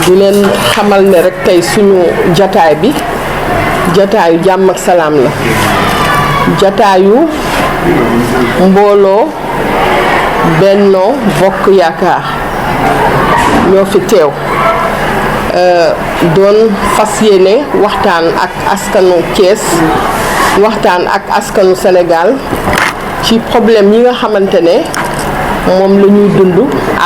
di leen xamal ne rek tey suñu jataay bi jataayu jàmm ak salaam la jataayu mbooloo Benno Bokk Yaakaar ñoo fi teew doon fas yéene waxtaan ak askanu Thiès waxtaan ak askanu Sénégal ci problème yi nga xamante ne moom la ñuy dund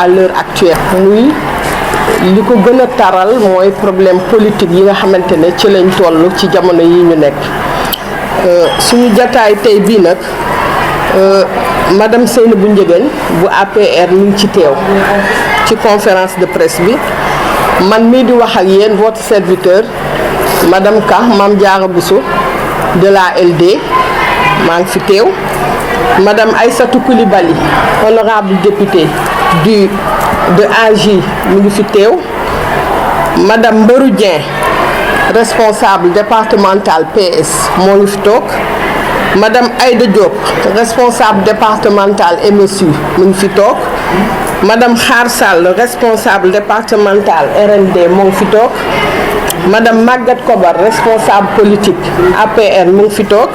à l'heure actuelle muy li ko gën a taral mooy problème politique yi nga xamante ne ci lañ toll ci jamono yi ñu nekk suñu jataay tey bii nag madame Seynabou Ndiéguène bu APR mi ngi ci teew ci conférence de presse bi man mii di wax ak yéen votre serviteur madame Ka Mame Diarra Bousso de la LD maa ngi fi teew madame Aïssatou Coulibaly honorable député de AJ mi ngi fi teew madame Mbarou Dieng responsable départemental PS moo ngi fi toog madame Aïda Diop responsable départemental MSU mi ngi fi toog madame Khar Sall responsable départemental RND moo ngi fi toog madame Maguette Kobar responsable politique APR mu ngi fi toog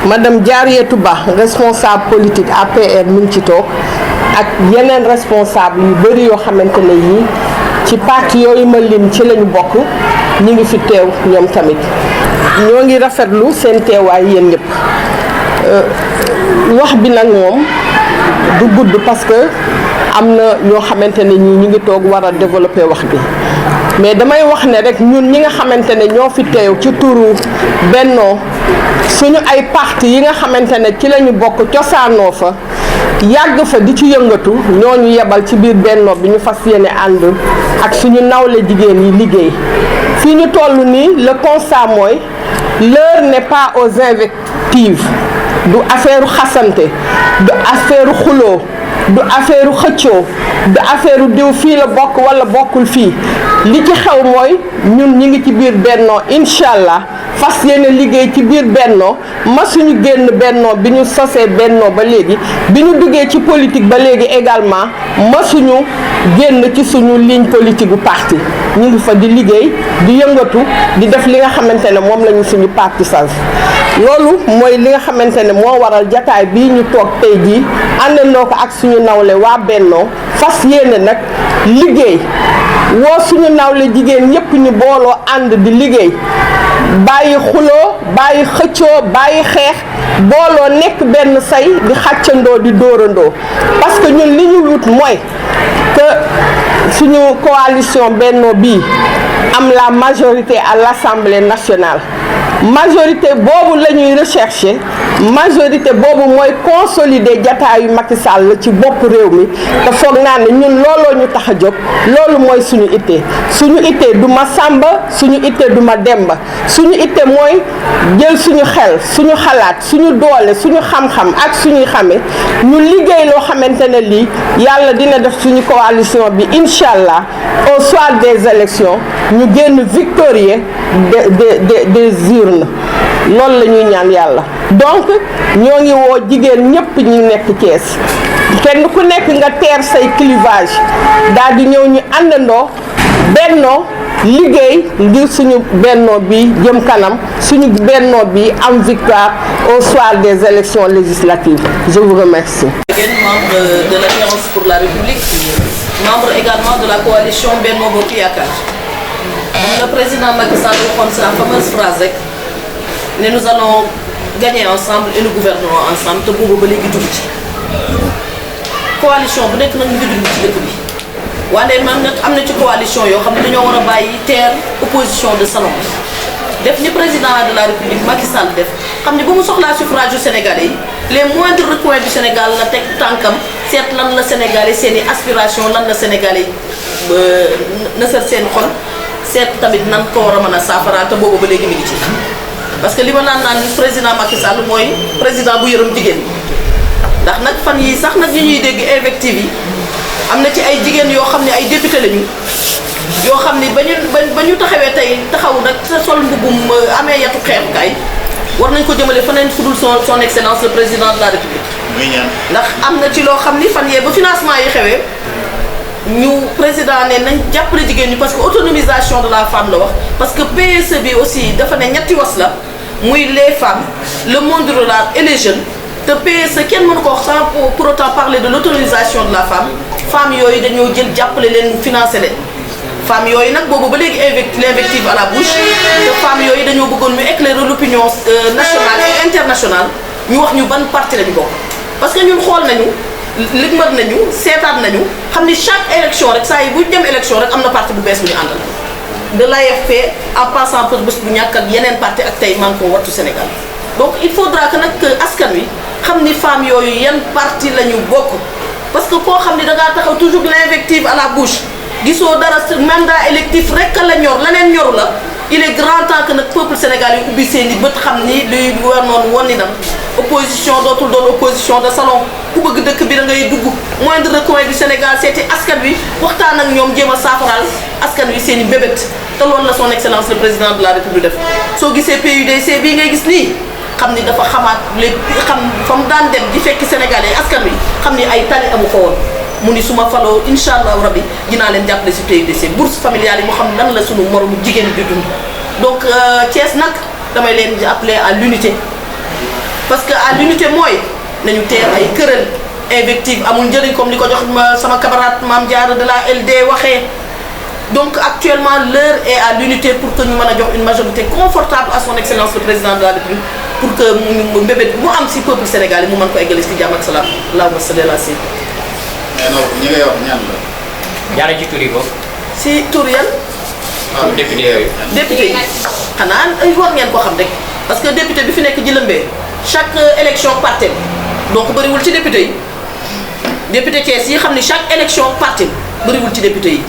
madame Diarietou Ba responsable politique APR mu ngi ci toog ak yeneen responsable yu bëri yoo xamante ne yii ci parti yooyu ma lim ci lañu bokk ñu ngi fi teew ñoom tamit ñoo ngi rafetlu seen teewaay yéen ñëpp wax bi nag moom du gudd parce que am na ñoo xamante ne ñii ñu ngi toog war a développer wax bi mais damay wax ne rek ñun ñi nga xamante ne ñoo fi teew ci turu Benno suñu ay parti yi nga xamante ne ci lañu bokk cosaanoo fa yàgg fa di ci yëngatu ñooñu yebal ci biir Benno bi ñu fas yéene ànd ak suñu nawle jigéen yi liggéey fii ñu toll nii le constat mooy l'heure n'est pas aux invectives du affaire xasante du affaire xuloo du affaire xëccoo du affaire diw fii la bokk wala bokkul fii li ci xew mooy ñun ñi ngi ci biir Benno incha allah fas yéene liggéey ci biir Benno masuñu génn Benno bi ñu sosee Benno ba léegi bi ñu duggee ci politique ba léegi également masuñu génn ci suñu ligne politique bu parti ñu ngi fa di liggéey di yëngatu di def li nga xamante ne moom lañu suñu parti sas loolu mooy li nga xamante ne moo waral jataay bii ñu toog tey jii àndandoo ko ak suñu nawle waa Benno fas yéene nag liggéey woo suñu nawle jigéen ñëpp ñu booloo ànd di liggéey bàyyi xuloo bàyyi xëccoo bàyyi xeex booloo nekk benn say di xàccandoo di dóorandoo parce que ñun li ñu wut mooy que suñu coalition Benno bii am la majorité à l'Assemblée nationale majorité boobu la ñuy rechercher majorité boobu mooy consolider jataayu Macky Sall ci bopp réew mi te foog naa ne ñun looloo ñu tax a jóg loolu mooy suñu ittee du ma sàmba suñu ittee du ma demba suñu ittee mooy jël suñu xel suñu xalaat suñu doole suñu xam-xam ak suñuy xame ñu liggéey loo xamante ne lii yàlla dina def suñu coalition bi incha allah au soir des élections ñu génn victorieux des urnes loolu la ñuy ñaan yàlla donc ñoo ngi woo jigéen ñëpp ñu nekk Thiès kenn ku nekk nga teer say clivage daal di ñëw ñu àndandoo Benno liggéey ngir suñu Benno bi jëm kanam suñu Benno bi am victoire au soir des élections législatives. Je vous remercie. Membre de l'Alliance pour la République, membre également de la coalition Benno Bokk Yaakaar. Le président Macky Sall waxoon sa fameuse phrase rek ne nous allons gagner ensemble et nous gouvernerons ensemble te boobu ba léegi dugg ci coalition bu nekk nag ñu ngi dugg ci dëkk bi wante man nag am na ci coalition yoo xam ne dañoo war a bàyyi terre opposition de salon def ni président de la République Macky Sall def xam ne ba mu soxlaa suffrage yu Sénégalais yi les moindres recoins du Sénégal la teg tànkam seet lan la Sénégalais seen i aspiration lan la Sénégalais na sër seen xol seet tamit nan ko war a mën a saafara te boobu ba léegi mi ngi ci parce que li ma naan président Macky Sall mooy président bu yërëm jigéen ndax nag fan yii sax nag ñu ñuy dégg invective yi am na ci ay jigéen yoo xam ne ay député lañu yoo xam ne ba ñu taxawee tey taxaw nag sa sol mbubbum amee yatu xeexukaay war nañ ko jëmale faneen fudul son excellence le président de la République ndax am na ci loo xam ni fan yee ba financement yi xewee ñu président ne nañ jàppale jigéen ñi parce que autonomisation de la femme la wax parce que PSE bi aussi dafa ne ñetti was la muy les femmes le monde rural et les jeunes te PSE kenn mënu ko wax sans pour autant parler de l'autonomisation de la femme femmes yooyu dañoo jël jàppale leen financer leen femmes yooyu nag boobu ba léegi l'invective à la bouche te femmes yooyu dañoo bëggoon ñu éclairer l'opinion nationale et internationale ñu wax ñu ban parti lañu bokk parce que ñun xool nañu ligmat nañu seetaat nañu xam ni chaque élection rek saa yi bu dem élection rek am na parti bu bees bu ñu àndal de l'AFP en passant par bés bu ñàkk ak yeneen parti ak tey Manko Wattu Sénégal donc il faudra que nag askan wi xam ni femmes yooyu yan parti la ñu bokk parce que koo xam ni da ngaa taxaw toujours l'invective à la bouche gisoo dara mandat électif rek la ñor leneen ñoru la il est grand temps que nag peuple sénégalais yi ubbi seen i bët xam ni luy war noonu woon ni nam opposition dootul doon opposition de salon ku bëgg dëkk bi da ngay dugg moindre recoin du Sénégal seeti askan wi waxtaan ak ñoom jéem a saafaraal askan wi seen i bébét te loolu la son excellence le président de la république def soo gisee PUDC bii ngay gis nii xam ni dafa xamaat lépp xam fa mu daan dem di fekki sénégalais askan wi xam ni ay tali amu ko woon mu ni suma faloo incha allahu rabbi dinaa leen jàppale si PUDC bourse familiale yi mu xam lan la sunu moromu jigéen di dund donc Thiès nag damay leen di appeler à l'unité parce que à l'unité mooy nañu teer ay këral invective amul njëriñ comme li ko jox sama camarade Mame Diarra de la LD waxee donc actuellement l'heure est à l'unité pour que ñu mën a jox une majorité confortable à son excellence le président de la République pour que mu mbébét mu am si peuple sénégalais mu mën ko eggale si jàmm ak salaam allahumma salli ala sayyidina. mais non ñi ngay wax ñaan la. jaaree ci tur yi boobu. si tur yan. député yooyu. député yi xanaa war ngeen ko xam rek parce que député bi fi nekk Djilembé chaque élection parti donc bëriwul ci député yi député Thiès yi xam ni chaque élection parti bëriwul ci député yi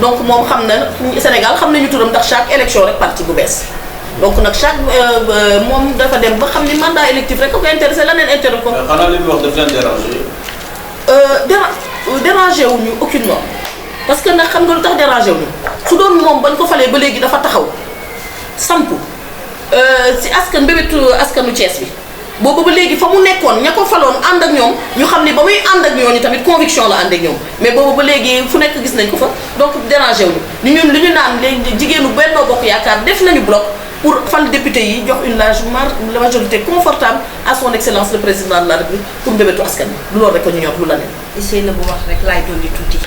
donc moom xam na Sénégal xam nañu turam ndax chaque élection rek parti bu bees donc nag chaque moom dafa dem ba xam ni mandat électif rek ko intéressé leneen intéressé ko. xanaa li mu wax daf leen déranger. dérangé wuñu aucunement parce que nag xam nga lu tax dérangé wuñu su doon moom bañ ko falee ba léegi dafa taxaw sampu si askan mbébétu askanu Thiès bi boobu ba léegi fa mu nekkoon ña ko faloon ànd ak ñoom ñu xam ni ba muy ànd ak ñooñu tamit conviction la ànd ak ñoom mais boobu ba léegi fu nekk gis nañ ko fa donc dérangé wuñu ni ñun li ñu naan léegi jigéenu Benno Bokk Yaakaar def nañu bloc pour fal député yi jox une large majorité confortable à son excellence le président de la République pour mbébétu askan bi loolu rek ko ñu ñor lu la ne. essayé na bu wax rek laay dolli tuuti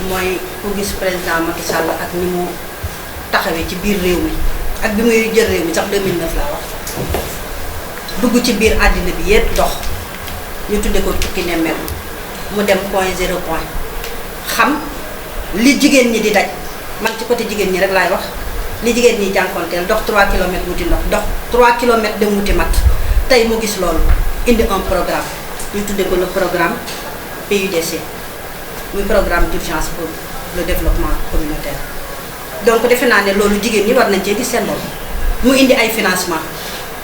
mooy ku gis président Macky Sall ak ni mu taxawee ci biir réew mi ak bi muy jël réew mi sax 2009 laa wax dugg ci biir àddina bi yépp dox ñu tudde ko tukki nemmeeku mu dem point zéro point xam li jigéen ñi di daj man ci côté jigéen ñi rek laay wax li jigéen ñi jànkonteel dox 3 kilomètres wuti ndox dox 3 kilomètres dem wuti mat tey mu gis loolu indi un programme ñu tuddee ko le programme PUDC muy programme d'urgence pour le développement communautaire donc defe naa ne loolu jigéen ñi war nañ cee gis seen bopp mu indi ay financement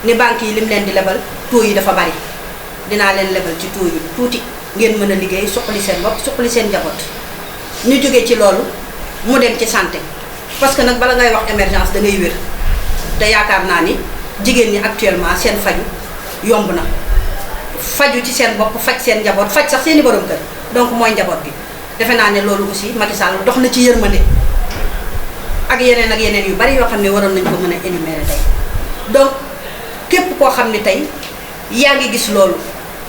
ni banques yi lim leen di lebal taux yi dafa bari dinaa leen lebal ci taux yi tuuti ngeen mën a liggéey suqali seen bopp suqali seen njaboot ñu jógee ci loolu mu dem ci santé parce que nag bala ngay wax émergence da ngay wér te yaakaar naa ni jigéen ñi actuellement seen faju yomb na faju ci seen bopp faj seen njaboot faj sax seeni borom kër donc mooy njaboot bi defe naa ne loolu aussi Macky Sall dox na ci yërmande ak yeneen yu bari yoo xam ne waroon nañ ko mën a énumérer tey donc képp koo xam ne tey yaa ngi gis loolu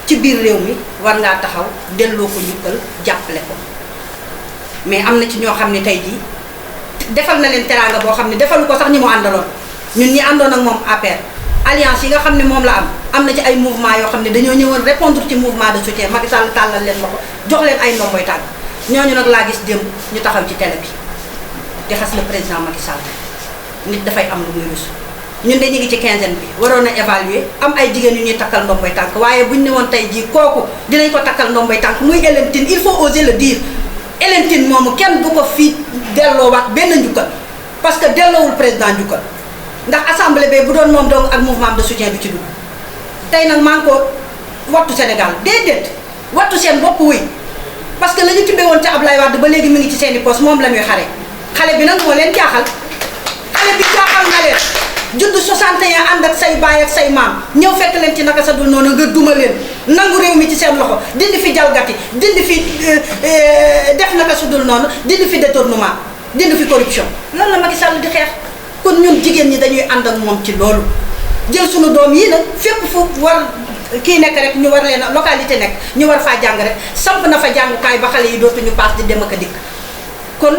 ci biir réew mi war ngaa taxaw delloo ko njukkal jàppale ko mais am na ci ñoo xam ne tey jii defal na leen teraanga boo xam ne defalu ko sax ñi mu àndaloon ñun ñi àndoon ak moom APR alliance yi nga xam ne moom la am na ci ay mouvement yoo xam ne dañoo ñëwoon répondre ci mouvement de soutien Macky Sall tàllal leen loxo jox leen ay ndomboy tàgg ñooñu nag laa gis démb ñu taxaw ci télé bi di xas le président Macky Sall nit dafay am lu muy rus ñun de ñu ngi ci quinzaine bi waroon a évaluer am ay jigéen yu ñuy takkal ndomboy tànk waaye buñ ne woon tey jii kooku dinañ ko takkal ndomboy tànk muy Hélène Tine il faut oser le dire Hélène Tine moomu kenn du ko fii delloowaat benn njukkal parce que delloowul président njukkal ndax assemblée bi bu doon moom donc ak mouvement de soutien bi ci dugg tey nag maa ngi ko wattu Sénégal déedéet wattu seen bopp wuy parce que la ñu tuddee woon ca Ablaye Wade ba léegi mi ngi ci seen i poste moom la ñuy xare xale bi nag moo leen jaaxal xale bi jaaxal na leen judd 61 ànd ak say baay ak say maam ñëw fekk leen ci naka sa dul noonu nga duma leen nangu réew mi ci seen loxo dindi fi jalgati dindi fi def naka su dul noonu dindi fi détournement dindi fi corruption loolu la Macky Sall di xeex kon ñun jigéen ñi dañuy ànd ak moom ci loolu jël sunu doom yi nag fépp fu war kii nekk rek ñu war leen localité nekk ñu war faa jàng rek samp na fa jàngukaay ba xale yi dootuñu paas di dem ak a dikk kon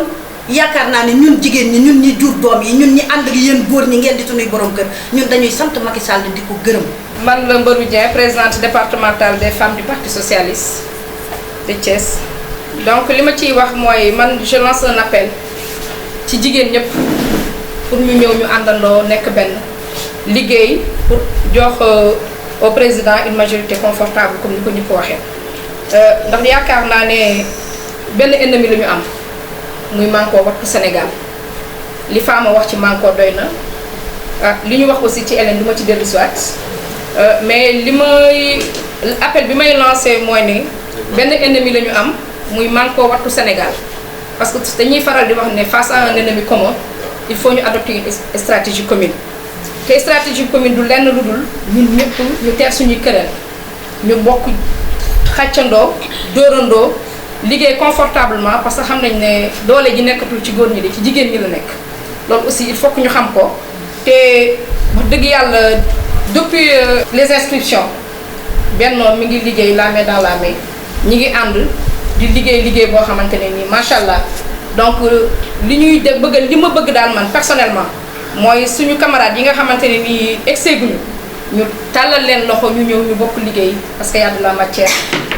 yaakaar naa ne ñun jigéen ñi ñun ñi jur doom yi ñun ñi ànd ak yéen góor ñi ngeen di sunuy borom kër ñun dañuy sant Macky Sall di ko gërëm. man la Mbarou Dieng présidente départementale des femmes du parti socialiste de Thiès donc li ma ciy wax mooy man je lance un appel ci jigéen ñëpp pour ñu ñëw ñu àndandoo nekk benn liggéey pour jox au président une majorité confortable comme ni ko ñëpp waxee ndax yaakaar naa ne benn ennemi la ñu am muy Manko Wattu Sénégal li Fama wax ci Manko doy na li ñu wax aussi ci Hélène du ma ci dellu siwaat mais li may appel bi may lancé mooy ne benn ennemi la ñu am muy Manko Wattu Sénégal parce que dañuy faral di wax ne face à un ennemi commun il faut ñu adopter une stratégie commune te stratégie commune du lenn lu dul ñun ñëpp ñu teer suñuy këral ñu bokk xàccandoo dóorandoo liggéey confortablement parce que xam nañ ne doole ji nekkatul ci góor ñi de ci jigéen ñi la nekk loolu aussi il faut que ñu xam ko te wax dëgg yàlla depuis les inscriptions Benno mi ngi liggéey la main dans la main ñi ngi ànd di liggéey boo xamante ne nii macha allah donc li ñuy de bëgg li ma bëgg daal man personnellement mooy suñu camarades yi nga xamante ne nii exeguñu ñu tàllal leen loxo ñu ñëw ñu bokk liggéey parce que y a de la matière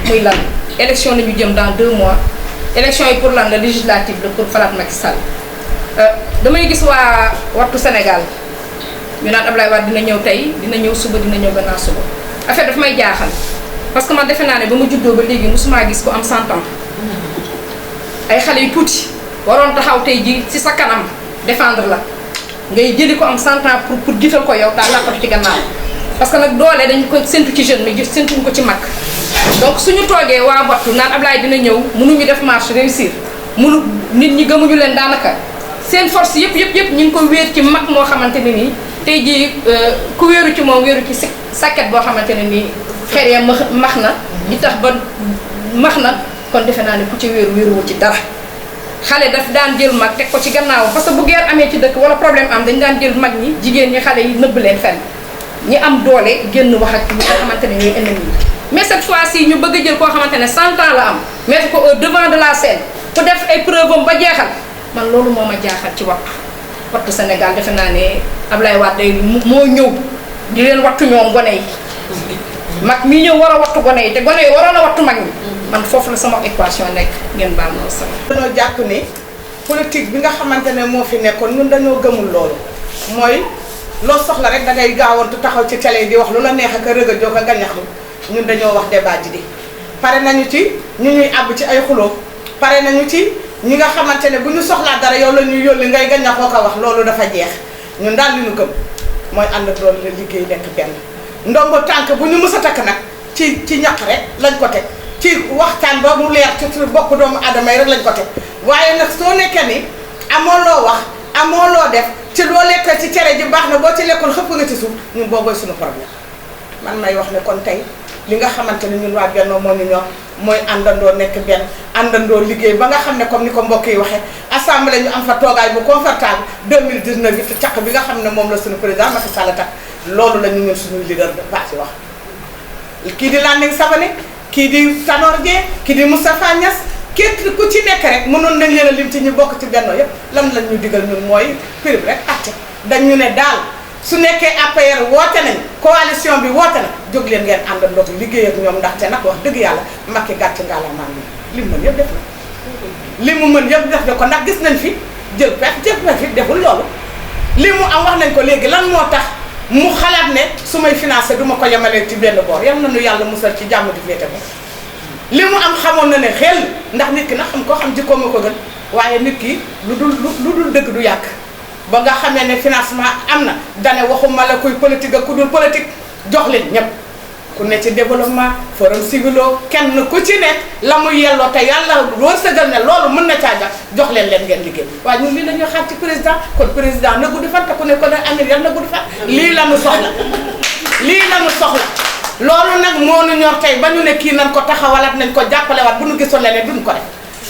muy lan élection la ñu jëm dans 2 mois élection yi pour lan la législative la pour falaat Macky Sall damay gis waa Wattu Sénégal ñu naan Ablaye Wade dina ñëw tey dina ñëw suba dina ñëw gannaaw suba affaire daf may jaaxal parce que man defe naa ne ba ma juddoo ba léegi musuma gis ko am 100 ans ay xale yu tuuti waroon taxaw tey ji ci sa kanam défendre la ngay jëli ko am 100 ans pour jiital ko yow daal làqatu ci gannaaw parce que nag doole dañ ko séntu ci jeune mais séntuñ ko ci mag donc suñu toogee waa Wattu naan Ablaye dina ñëw mënuñu def marche réussir nit ñi gëmuñu leen daanaka seen force yëpp ñu ngi ko wéer ci mag moo xamante ne nii tey jii ku wéeru ci moom wéeru ci sàkket boo xamante ne nii xeer ya max na di tax ba max na kon defe naa ne ku ci wéeruwul ci dara xale daf daan jël mag teg ko ci gannaaw parce que bu guerre amee ci dëkk wala problème am dañ daan jël mag ñi jigéen ñi xale yi nëbb leen fenn ñi am doole génn wax ak ñi nga xamante ne ñooy ennemi yi mais cette fois-ci ñu bëgg a jël koo xamante ne 100 ans la am mettre ko au devant de la scène pour def ay preuve am ba jeexal man loolu moo ma jaaxal ci Wattu Sénégal defe naa ne Ablaye Wade moo ñëw di leen wattu ñoom gone yi mag mii ñëw war a wattu gone yi te gone yi waroon a wattu mag ñi man foofu la sama équation nekk ngeen baal ma sama. dañoo jàpp ne politique bi nga xamante ne moo fi nekkoon ñun dañoo gëmul loolu mooy loo soxla rek da ngay gaawantu taxaw ci télé di wax lu la neex ak a rëgg a jóg a gañaxlu ñun dañoo wax débat ji di pare nañu ci ñu ñuy àbb ci ay xuloo pare nañu ci ñi nga xamante ne bu ñu soxlaa dara yow la ñuy yónni ngay gañaxoo ko wax loolu dafa jeex ñun daal li ñu gëm mooy ànd doon la liggéey nekk benn ndombo tànk bu ñu mës a takk nag ci ñaq rek lañ ko teg ci waxtaan ba mu leer ci bokk doomu aadama yi rek lañ ko teg waaye nag soo nekkee ni amoo loo wax amoo loo def ci loo lekk ci cere ji baax na boo ci lekkul xëpp nga ci suuf ñun boobooy suñu problème man may wax ne kon tey li nga xamante ne ñun waa Benno moo ñu ñor mooy àndandoo nekk benn àndandoo liggéey ba nga xam ne comme ni ko mbokk yi waxee assemblée ñu am fa toogaay bu confortable 2019 bi caq bi nga xam ne moom la suñu président Macky Sall tak loolu la ñu ñun suñuy leader de parti wax kii di Landing Savané kii di Tanor Dieng kii di Moustapha Niass képp ku ci nekk rek mënoon nañ leen a lim ci ñu bokk ci Benno yépp lan lañ ñu digal ñun mooy prix rek atte dañ ñu ne daal su nekkee APR woote nañ coalition bi woote na jóg leen ngeen àndandoo liggéey ak ñoom ndaxte nag wax dëgg yàlla Macky gàcc ngalamaan li mu mën yëpp def na li mu mën yëpp def na ko ndax gis nañ fi jël fi deful loolu li mu am wax nañ ko léegi lan moo tax mu xalaat ne su may financé du ma ko yemalee ci benn boor yal na nu yàlla musal ci jàmm di féete ko li mu am xamoon na ne xel ndax nit ki nag xam koo xam jikkoom a ko gën waaye nit ki lu dul dëgg du yàgg ba nga xamee ne financement am na dane waxuma la kuy politique ak ku dul politique jox leen ñëpp ku ne ci développement forum civilo kenn ku ci nekk la mu yelloo te yàlla wërsëgal ne loolu mën na caa jox leen ngeen liggéey waaye ñun lii la ñuy xaar ci président kon président na gudd fan te ku ne ko ne amir yal na gudd fan lii la ñu soxla loolu nag moo nu ñor tey ba ñu ne kii nañ ko taxawalaat nañ ko jàppalewaat bu nu gisoon leneen duñ ko def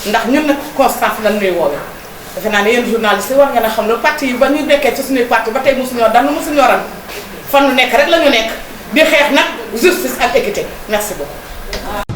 ndax ñun nag constance lan nuy woowee defe naa ne yéen journaliste yi war ngeen a xam ne parti yi ba ñu nekkee ci suñuy parti ba tey mosuñoo dan mosuñoo ran fan nu nekk rek la ñu nekk di xeex nag justice ak équité merci beaucoup